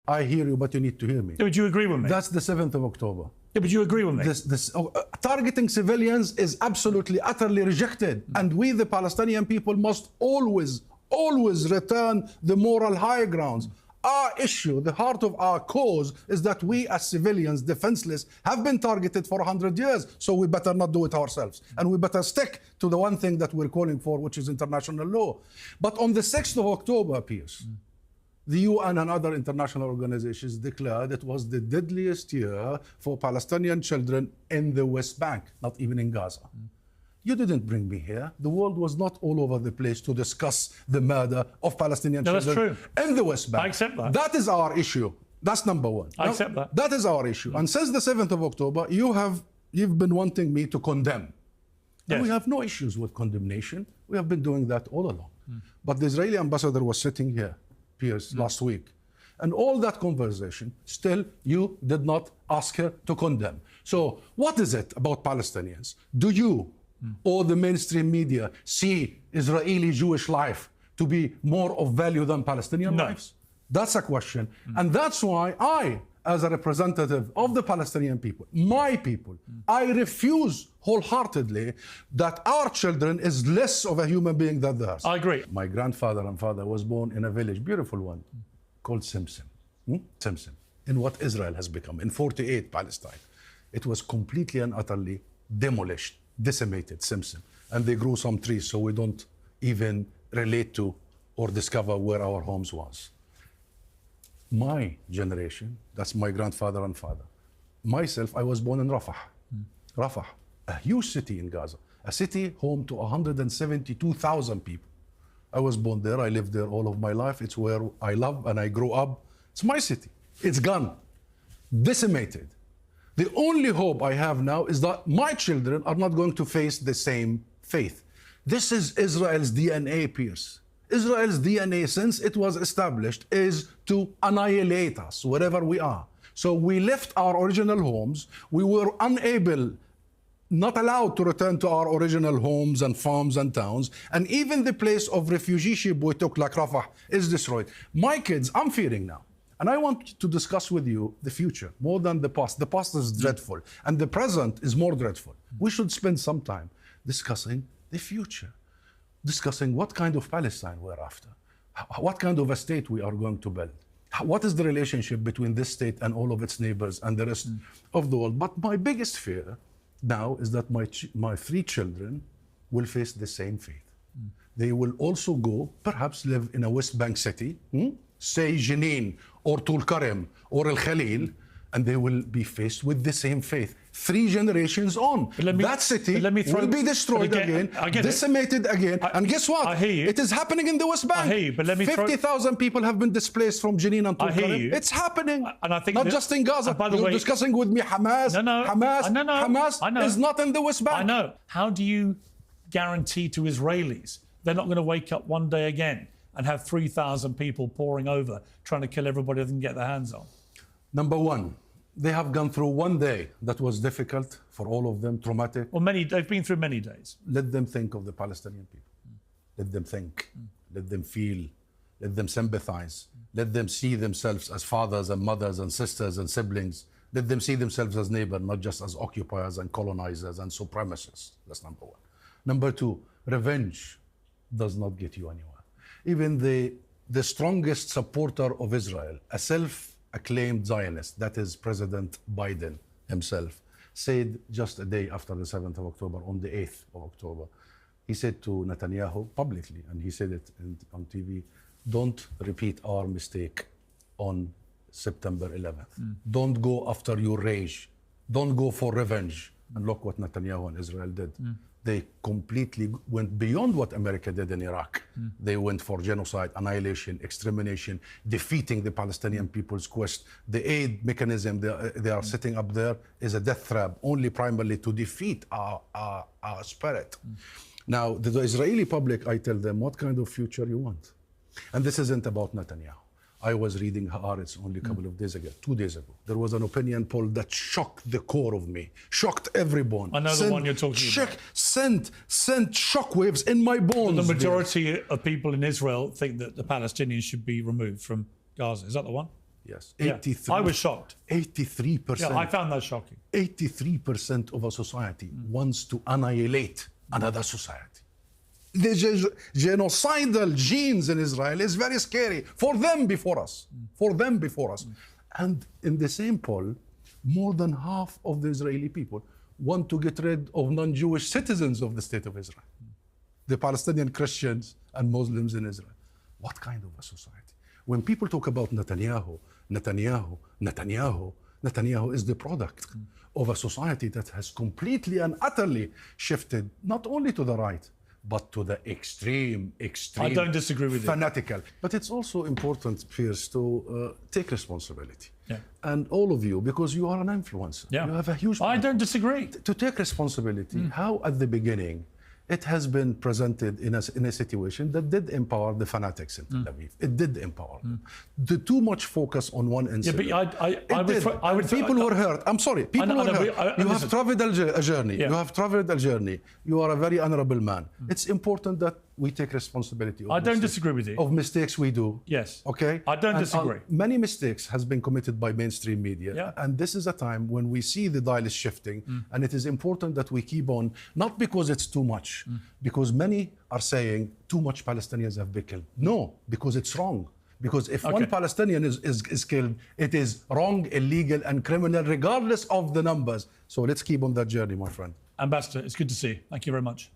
I hear you, but you need to hear me. Yeah, but you agree with me? That's the 7th of October. Yeah, but you agree with me? Targeting civilians is absolutely, utterly rejected. And we, the Palestinian people, must always return the moral high grounds. Our issue, the heart of our cause, is that we as civilians, defenseless, have been targeted for 100 years. So we better not do it ourselves. And we better stick to the one thing that we're calling for, which is international law. But on the 6th of October, Piers, the UN and other international organizations declared it was the deadliest year for Palestinian children in the West Bank, not even in Gaza. You didn't bring me here. The world was not all over the place to discuss the murder of Palestinian children in the West Bank. I accept that. That is our issue. That's number one. I accept that. That is our issue. And since the 7th of October, you've been wanting me to condemn. Yes. And we have no issues with condemnation. We have been doing that all along. But the Israeli ambassador was sitting here, Piers, last week. And all that conversation, still you did not ask her to condemn. So what is it about Palestinians? Do you or the mainstream media see Israeli Jewish life to be more of value than Palestinian lives? That's a question. And that's why I, as a representative of the Palestinian people, my people, I refuse wholeheartedly that our children is less of a human being than theirs. I agree. My grandfather and father was born in a village, beautiful one, called Simpson. Simpson, in what Israel has become. In 48, Palestine. It was completely and utterly demolished, decimated, Simpson. And they grew some trees, so we don't even relate to or discover where our homes was. My generation, that's my grandfather and father. Myself, I was born in Rafah. Rafah, a huge city in Gaza, a city home to 172,000 people. I was born there, I lived there all of my life. It's where I love and I grew up. It's my city. It's gone, decimated. The only hope I have now is that my children are not going to face the same fate. This is Israel's DNA, Piers. Israel's DNA, since it was established, is to annihilate us wherever we are. So we left our original homes. We were not allowed to return to our original homes and farms and towns. And even the place of refugee ship we took, like Rafah, is destroyed. My kids, I'm fearing now. And I want to discuss with you the future more than the past. The past is dreadful, and the present is more dreadful. We should spend some time discussing the future, discussing what kind of Palestine we're after, what kind of a state we are going to build, what is the relationship between this state and all of its neighbors and the rest of the world. But my biggest fear now is that my 3 children will face the same fate. They will also go, perhaps live in a West Bank city, say Jenin or Tulkarem or El Khalil, and they will be faced with the same fate. 3 generations on. That city will be destroyed again, decimated again. And guess what? I hear you. It is happening in the West Bank. I hear you, but 50,000 people have been displaced from Jenin and Tulkarem. I hear you. It's happening. And I think not just in Gaza. By the You're way, discussing with me Hamas. Hamas is not in the West Bank. I know. How do you guarantee to Israelis they're not going to wake up one day again and have 3,000 people pouring over trying to kill everybody they can get their hands on? Number one, they have gone through one day that was difficult for all of them, traumatic. Well, they've been through many days. Let them think of the Palestinian people. Let them think. Let them feel. Let them sympathize. Let them see themselves as fathers and mothers and sisters and siblings. Let them see themselves as neighbors, not just as occupiers and colonizers and supremacists. That's number one. Number two, revenge does not get you anywhere. Even the strongest supporter of Israel, a self-acclaimed Zionist, that is President Biden himself, said just a day after the 7th of October, on the 8th of October, he said to Netanyahu publicly, and he said it on TV, don't repeat our mistake on September 11th. Don't go after your rage. Don't go for revenge. And look what Netanyahu and Israel did. They completely went beyond what America did in Iraq. They went for genocide, annihilation, extermination, defeating the Palestinian people's quest. The aid mechanism they are setting up there is a death trap, only primarily to defeat our spirit. Now, the Israeli public, I tell them, what kind of future you want? And this isn't about Netanyahu. I was reading Haaretz only a couple of days ago, 2 days ago. There was an opinion poll that shocked the core of me, shocked everyone. I know the one you're talking about. Sent shockwaves in my bones. The majority of people in Israel think that the Palestinians should be removed from Gaza. Is that the one? Yes. Yeah. 83. I was shocked. 83%. Yeah, I found that shocking. 83% of a society wants to annihilate another society. The genocidal genes in Israel is very scary for them before us. For them before us. And in the same poll, more than half of the Israeli people want to get rid of non-Jewish citizens of the state of Israel. The Palestinian Christians and Muslims in Israel. What kind of a society? When people talk about Netanyahu is the product of a society that has completely and utterly shifted not only to the right, but to the extreme, I don't disagree with you. fanatical. But it's also important, Piers, to take responsibility. Yeah. And all of you, because you are an influencer. Yeah. You have a huge... I don't disagree. To take responsibility, how at the beginning it has been presented in a situation that did empower the fanatics in Tel Aviv. It did empower them. The too much focus on one incident. Yeah, but people were hurt. I'm sorry. People were hurt. You have traveled a journey. Yeah. You have traveled a journey. You are a very honorable man. It's important that we take responsibility. I don't disagree with you. Of mistakes we do. Yes. Okay? I don't disagree. Many mistakes has been committed by mainstream media. Yeah. And this is a time when we see the dial is shifting. And it is important that we keep on, not because it's too much, because many are saying too much Palestinians have been killed. No, because it's wrong. Because if one Palestinian is killed, it is wrong, illegal, and criminal, regardless of the numbers. So let's keep on that journey, my friend. Ambassador, it's good to see you. Thank you very much.